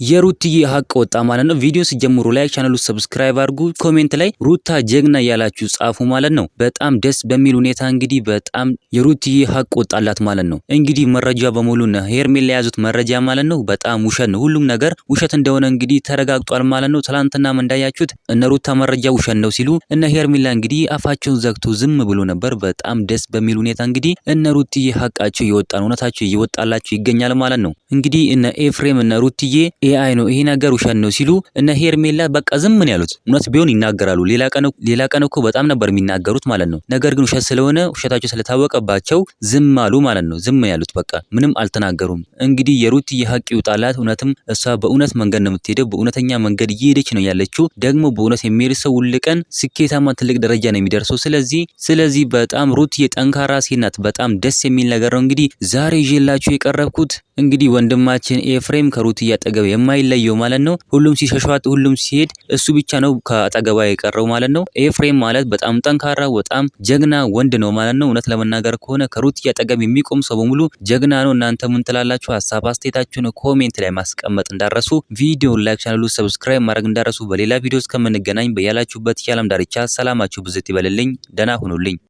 የሩትዬ ሀቅ ወጣ ማለት ነው። ቪዲዮ ሲጀምሩ ላይ ቻናሉ ሰብስክራይብ አድርጉ፣ ኮሜንት ላይ ሩታ ጀግና ያላችሁ ጻፉ ማለት ነው። በጣም ደስ በሚል ሁኔታ እንግዲህ በጣም የሩትዬ ሀቅ ወጣላት ማለት ነው። እንግዲህ መረጃ በሙሉ ሄርሜላ የያዙት መረጃ ማለት ነው በጣም ውሸት ነው። ሁሉም ነገር ውሸት እንደሆነ እንግዲህ ተረጋግጧል ማለት ነው። ትላንትናም እንዳያችሁት እነ ሩታ መረጃ ውሸት ነው ሲሉ እነ ሄርሜላ እንግዲህ አፋቸውን ዘግቶ ዝም ብሎ ነበር። በጣም ደስ በሚል ሁኔታ እንግዲህ እነ ሩትዬ ሀቃቸው እየወጣ ነው፣ እውነታቸው እየወጣላቸው ይገኛል ማለት ነው። እንግዲህ እነ ኤፍሬም እነ ሩትዬ ኤአይ ነው ይሄ ነገር ውሸት ነው ሲሉ እነ ሄርሜላ በቃ ዝም ምን ያሉት እውነት ቢሆን ይናገራሉ። ሌላ ቀን እኮ በጣም ነበር የሚናገሩት ማለት ነው። ነገር ግን ውሸት ስለሆነ ውሸታቸው ስለታወቀባቸው ዝም አሉ ማለት ነው። ዝም ያሉት በቃ ምንም አልተናገሩም። እንግዲህ የሩትዬ ሀቅ ይውጣላት። እውነትም እሷ በእውነት መንገድ ነው የምትሄደው፣ በእውነተኛ መንገድ እየሄደች ነው ያለችው። ደግሞ በእውነት የሚሄድ ሰው ሁል ቀን ስኬታማ ትልቅ ደረጃ ነው የሚደርሰው። ስለዚህ በጣም ሩትዬ ጠንካራ ሴት ናት። በጣም ደስ የሚል ነገር ነው እንግዲህ ዛሬ ይዤላችሁ የቀረብኩት። እንግዲህ ወንድማችን ኤፍሬም ከሩትዬ አጠገብ የማይለየው ማለት ነው። ሁሉም ሲሸሿት፣ ሁሉም ሲሄድ እሱ ብቻ ነው ከአጠገባ የቀረው ማለት ነው። ኤፍሬም ማለት በጣም ጠንካራ በጣም ጀግና ወንድ ነው ማለት ነው። እውነት ለመናገር ከሆነ ከሩትዬ አጠገብ የሚቆም ሰው በሙሉ ጀግና ነው። እናንተ ምን ትላላችሁ? ሀሳብ አስተያየታችሁን ኮሜንት ላይ ማስቀመጥ እንዳረሱ፣ ቪዲዮ ላይክ፣ ቻናሉ ሰብስክራይብ ማድረግ እንዳረሱ። በሌላ ቪዲዮ እስከምንገናኝ በያላችሁበት የዓለም ዳርቻ ሰላማችሁ ብዝት ይበልልኝ። ደህና ሁኑልኝ።